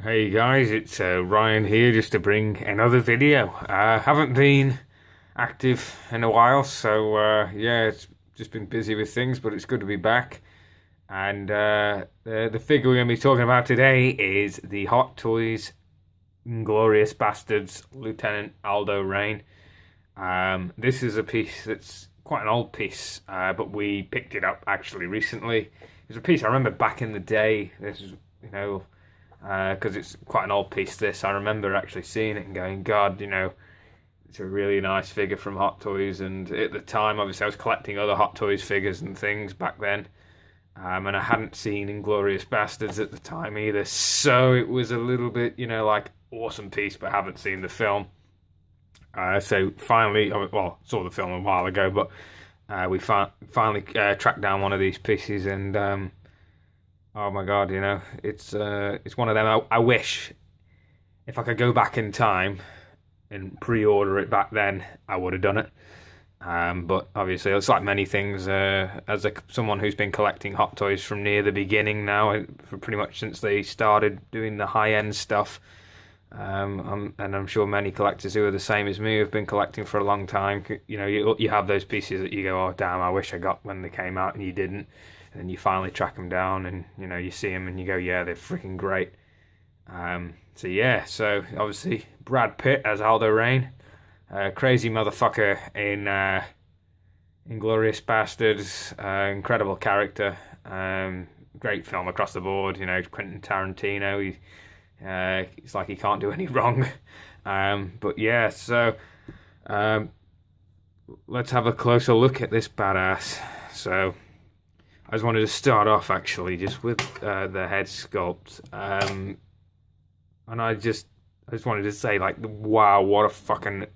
Hey guys, it's Ryan here just to bring another video. I haven't been active in a while, so yeah, it's just been busy with things, but it's good to be back. And the figure we're going to be talking about today is the Hot Toys Inglorious Bastards Lieutenant Aldo Raine. This is a piece that's quite an old piece, but we picked it up actually recently. It was a piece I remember back in the day. This is, because it's quite an old piece. This I remember actually seeing it and going, God, it's a really nice figure from Hot Toys. And at the time, obviously, I was collecting other Hot Toys figures and things back then, and I hadn't seen Inglorious Bastards at the time either. So it was a little bit, like awesome piece, but haven't seen the film. So finally, saw the film a while ago, but we finally tracked down one of these pieces and. Oh my God, it's one of them. I wish if I could go back in time and pre-order it back then, I would have done it. But obviously, it's like many things. Someone who's been collecting Hot Toys from near the beginning now, for pretty much since they started doing the high-end stuff, and I'm sure many collectors who are the same as me have been collecting for a long time. You have those pieces that you go, oh damn, I wish I got when they came out, and you didn't. And then you finally track them down and, you see them and you go, yeah, they're freaking great. So obviously Brad Pitt as Aldo Raine. Crazy motherfucker in Inglourious Basterds. Incredible character. Great film across the board. Quentin Tarantino. It's like he can't do any wrong. Let's have a closer look at this badass. So I just wanted to start off actually just with the head sculpt, and I just wanted to say, like, wow, what a fucking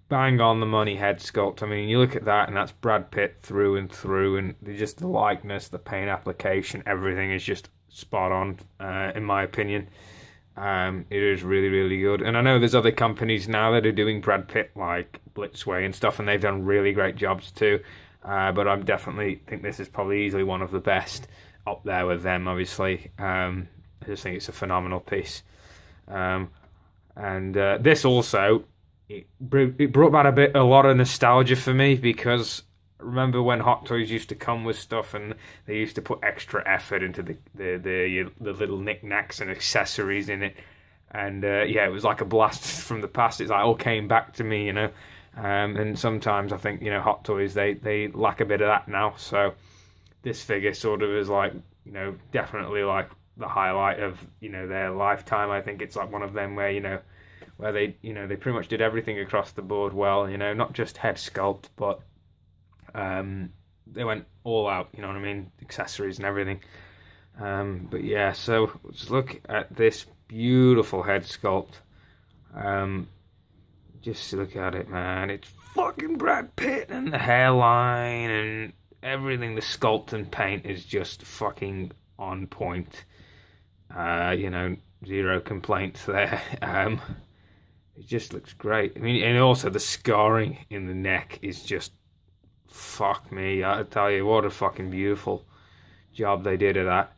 bang on the money head sculpt. I mean, you look at that and that's Brad Pitt through and through, and just the likeness, the paint application, everything is just spot on, in my opinion. It is really, really good. And I know there's other companies now that are doing Brad Pitt, like Blitzway and stuff, and they've done really great jobs too. But I definitely think this is probably easily one of the best up there with them, obviously. I just think it's a phenomenal piece. This also, it brought back a lot of nostalgia for me, because I remember when Hot Toys used to come with stuff and they used to put extra effort into the little knickknacks and accessories in it. And it was like a blast from the past. It's like all came back to me, and sometimes I think, Hot Toys, they lack a bit of that now. So this figure sort of is like, definitely like the highlight of, their lifetime. I think it's like one of them where, where they pretty much did everything across the board well, not just head sculpt, but they went all out, you know what I mean, accessories and everything. So let's look at this beautiful head sculpt. Just look at it, man. It's fucking Brad Pitt, and the hairline and everything. The sculpt and paint is just fucking on point. Zero complaints there. It just looks great. I mean, and also the scarring in the neck is just, fuck me. I tell you, what a fucking beautiful job they did of that.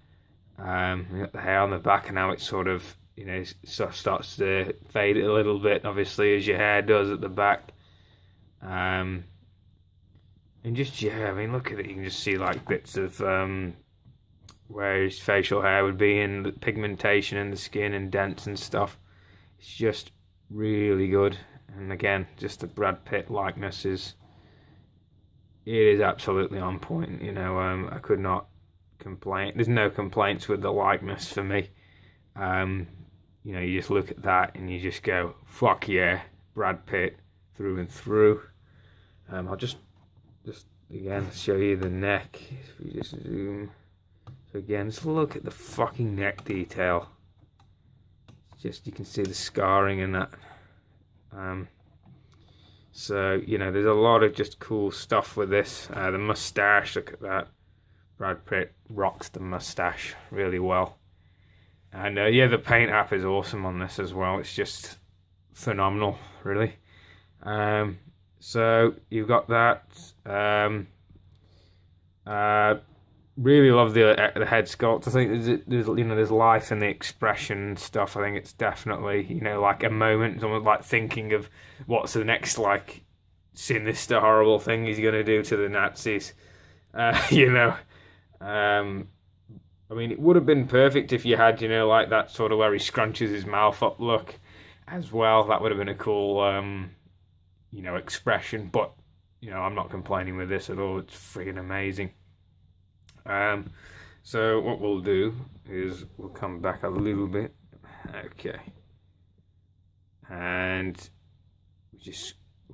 You got the hair on the back, and now it's sort of, sort of starts to fade a little bit, obviously, as your hair does at the back. And just, I mean, look at it. You can just see, like, bits of where his facial hair would be, and the pigmentation in the skin and dents and stuff. It's just really good. And again, just the Brad Pitt likeness is absolutely on point. I could not complain. There's no complaints with the likeness for me. You just look at that and you just go, fuck yeah, Brad Pitt through and through. I'll just again show you the neck. If we just zoom. So again, just look at the fucking neck detail. Just, you can see the scarring in that. There's a lot of just cool stuff with this. The mustache, look at that. Brad Pitt rocks the mustache really well. And the paint app is awesome on this as well. It's just phenomenal, really. So you've got that. really love the head sculpt. I think there's life in the expression and stuff. I think it's definitely like a moment, someone like thinking of what's the next like sinister, horrible thing he's gonna do to the Nazis. I mean, it would have been perfect if you had like that sort of where he scrunches his mouth up look as well. That would have been a cool expression. But I'm not complaining with this at all. It's friggin' amazing. So what we'll do is we'll come back a little bit. Okay. And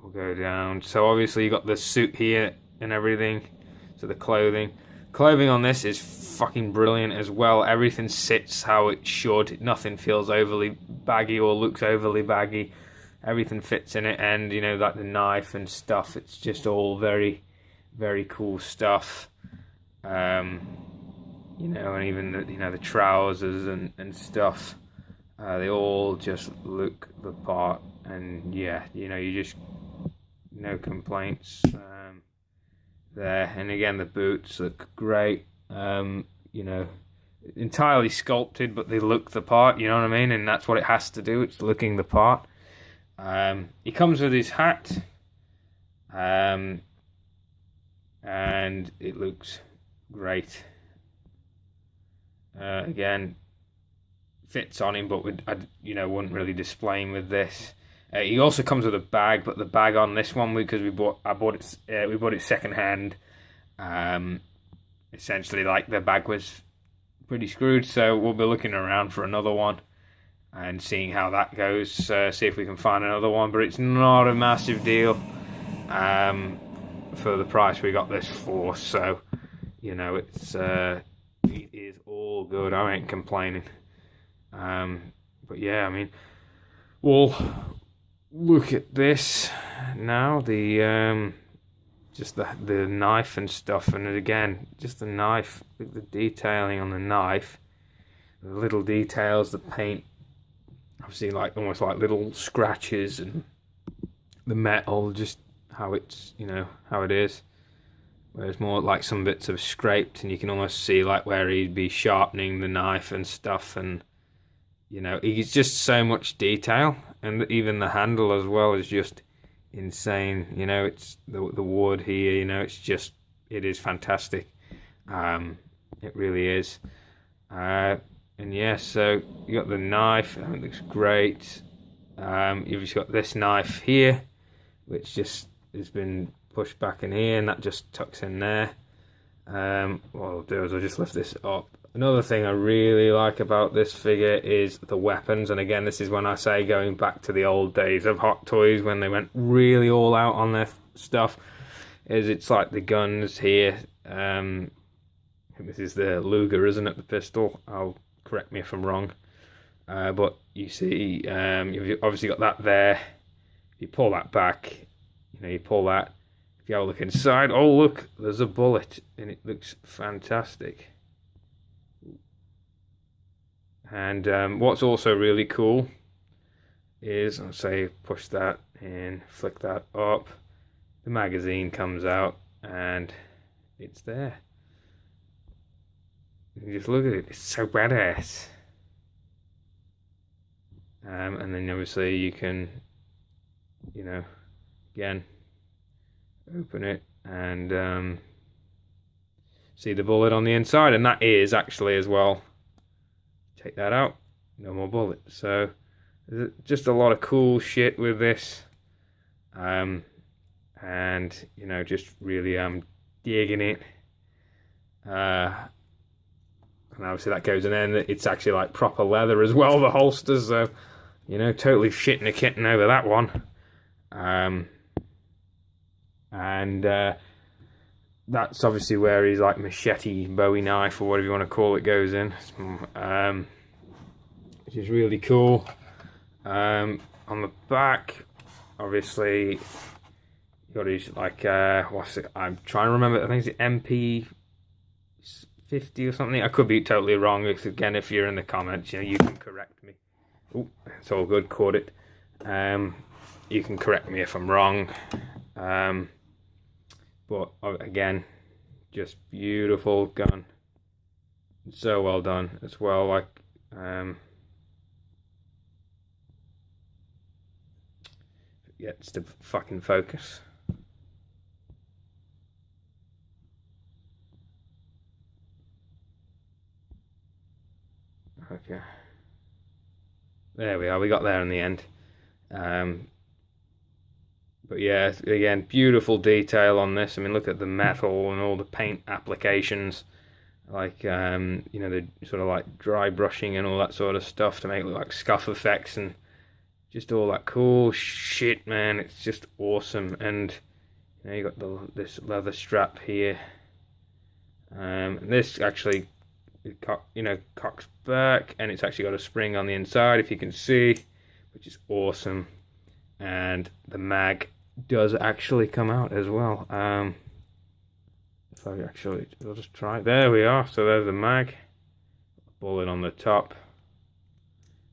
we'll go down. So obviously you got the suit here and everything. So the clothing on this is fucking brilliant as well. Everything sits how it should. Nothing feels overly baggy or looks overly baggy. Everything fits in it, and like the knife and stuff. It's just all very, very cool stuff. And even the trousers and stuff. They all just look the part, and yeah, you just no complaints there. And again, the boots look great. Entirely sculpted, but they look the part. You know what I mean? And that's what it has to do. It's looking the part. He comes with his hat, and it looks great. Again, fits on him, but wouldn't really display him with this. He also comes with a bag, but the bag on this one, because we bought it second hand. Essentially, like the bag was pretty screwed, so we'll be looking around for another one and seeing how that goes. See if we can find another one, but it's not a massive deal for the price we got this for. So it is all good. I ain't complaining. But yeah, I mean, we'll look at this now. Just the knife and stuff, and again, just the knife, the detailing on the knife, the little details, the paint, obviously like almost like little scratches, and the metal, just how it's how it is. Whereas more like some bits are scraped, and you can almost see like where he'd be sharpening the knife and stuff, and it's just so much detail, and even the handle as well is just insane. It's the wood here. It is fantastic. It really is. And yeah, so you got the knife. It looks great. You've just got this knife here, which just has been pushed back in here, and that just tucks in there. What I'll do is I'll just lift this up. Another thing I really like about this figure is the weapons, and again, this is when I say going back to the old days of Hot Toys when they went really all out on their stuff. It's like the guns here. This is the Luger, isn't it? The pistol. Correct me if I'm wrong. But you see, you've obviously got that there. If you pull that back, you pull that. If you have a look inside, oh look, there's a bullet, and it looks fantastic. And what's also really cool is, I'll say, push that and flick that up. The magazine comes out, and it's there. You just look at it; it's so badass. And then obviously you can, again, open it and see the bullet on the inside, and that is actually as well. Take that out, no more bullet. So there's just a lot of cool shit with this, and just really digging it. And obviously that goes in there, and it's actually like proper leather as well, the holsters. So totally shitting a kitten over that one. And that's obviously where his like machete, Bowie knife, or whatever you want to call it, goes in, which is really cool. On the back, obviously, you got his like what's it? I'm trying to remember. I think it's MP 50 or something. I could be totally wrong. Again, if you're in the comments, you can correct me. Oh, it's all good. Caught it. You can correct me if I'm wrong. But again, just beautiful gun. So well done as well. Like, yeah, it's the fucking focus. Okay. There we are. We got there in the end. But yeah, again, beautiful detail on this. I mean, look at the metal and all the paint applications. Like, you know, the sort of like dry brushing and all that sort of stuff to make it look like scuff effects and just all that cool shit, man. It's just awesome. And you know, you got this leather strap here. This actually, you know, cocks back, and it's actually got a spring on the inside, if you can see, which is awesome. And the mag does actually come out as well. If I actually, I'll just try it. There we are. So there's the mag, bullet on the top,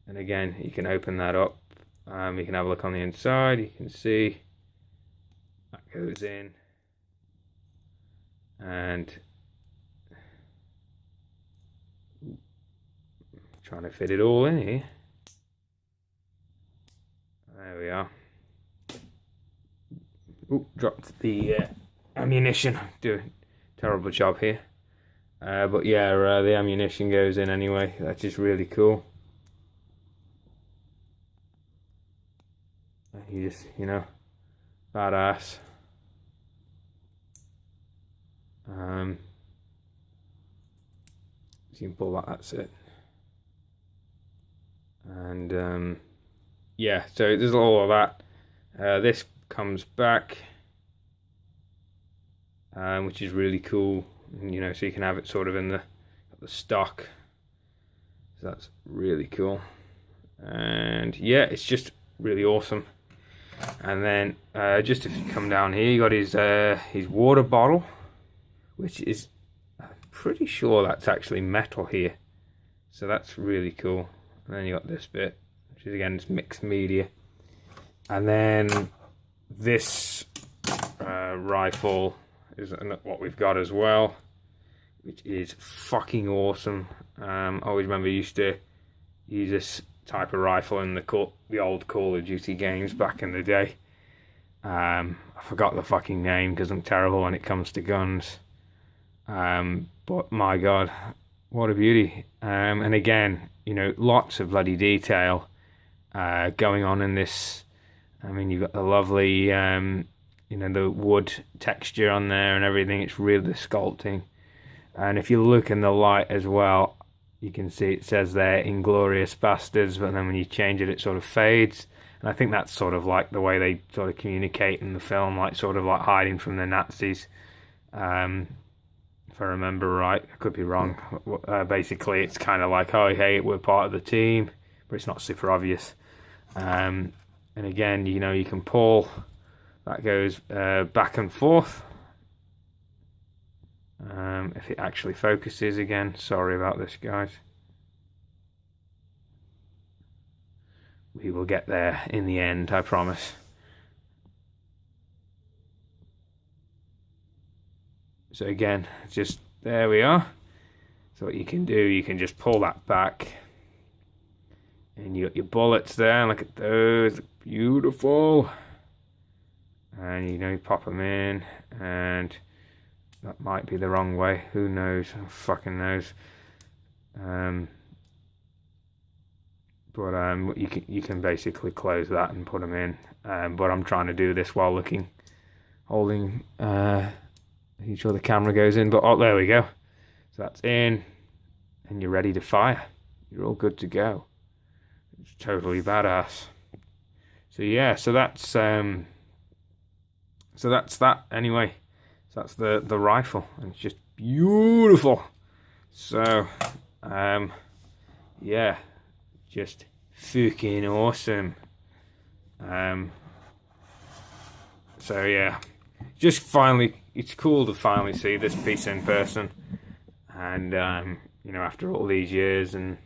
and again, you can open that up. You can have a look on the inside. You can see that goes in, and trying to fit it all in here. There we are. Ooh, dropped the ammunition. Doing a terrible job here. But yeah, the ammunition goes in anyway. That's just really cool. You just, you know, badass. So you can pull that, that's it. And yeah, so there's all of that. This comes back, which is really cool. And, you know, so you can have it sort of in the stock. So that's really cool. And yeah, it's just really awesome. And then just if you come down here, you got his water bottle, which is, I'm pretty sure that's actually metal here. So that's really cool. And then you got this bit, which is again, it's mixed media. And then this rifle is what we've got as well, which is fucking awesome. I always remember I used to use this type of rifle in the old Call of Duty games back in the day. I forgot the fucking name because I'm terrible when it comes to guns. But my god, what a beauty. And again, you know, lots of bloody detail going on in this. I mean, you've got the lovely, you know, the wood texture on there and everything. It's really the sculpting. And if you look in the light as well, you can see it says there, Inglourious Basterds, but then when you change it, it sort of fades. And I think that's sort of like the way they sort of communicate in the film, like sort of like hiding from the Nazis. If I remember right, I could be wrong. Basically, it's kind of like, oh, hey, we're part of the team, but it's not super obvious. And again, you know, you can pull, that goes back and forth. If it actually focuses again, sorry about this, guys. We will get there in the end, I promise. So again, just there we are. So what you can do, you can just pull that back, and you got your bullets there. Look at those, beautiful. And you know, you pop them in, and that might be the wrong way. Who knows? Who fucking knows? But you can basically close that and put them in. But I'm trying to do this while holding. Making sure the camera goes in. But oh, there we go. So that's in, and you're ready to fire. You're all good to go. It's totally badass. So yeah, so that's that anyway. So that's the rifle, and it's just beautiful. So yeah, just fucking awesome. So yeah, just finally, it's cool to finally see this piece in person, and you know, after all these years, and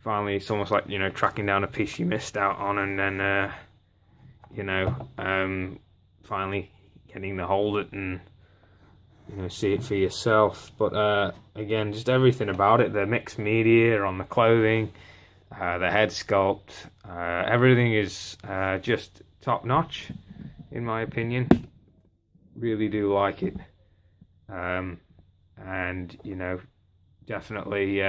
finally it's almost like, you know, tracking down a piece you missed out on, and then you know, finally getting to hold it and see it for yourself. But again, just everything about it, the mixed media on the clothing, the head sculpt, everything is just top notch, in my opinion. Really do like it. And definitely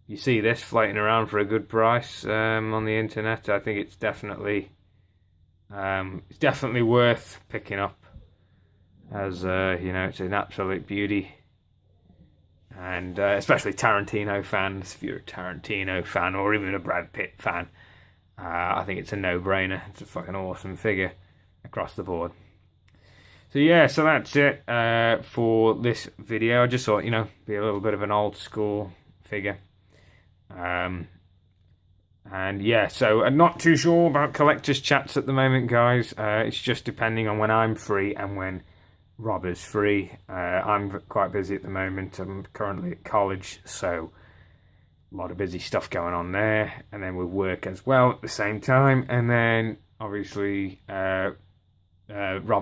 you see this floating around for a good price on the internet. I think it's definitely worth picking up, as it's an absolute beauty. And especially Tarantino fans, if you're a Tarantino fan or even a Brad Pitt fan, I think it's a no-brainer. It's a fucking awesome figure across the board. So yeah, so that's it for this video. I just thought, be a little bit of an old school figure. And yeah, so I'm not too sure about collector's chats at the moment, guys. It's just depending on when I'm free and when Rob is free. I'm quite busy at the moment. I'm currently at college, so a lot of busy stuff going on there. And then with work as well at the same time. And then obviously Rob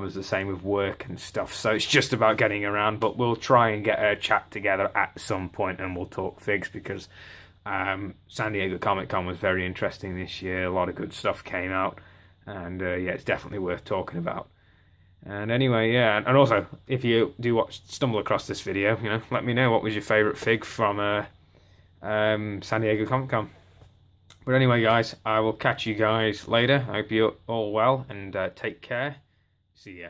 is the same with work and stuff. So it's just about getting around. But we'll try and get a chat together at some point and we'll talk figs, because San Diego Comic-Con was very interesting this year. A lot of good stuff came out. And yeah, it's definitely worth talking about. And anyway, yeah, and also, if you do stumble across this video, let me know what was your favourite fig from San Diego Comic-Con. But anyway, guys, I will catch you guys later. I hope you're all well, and take care. See ya.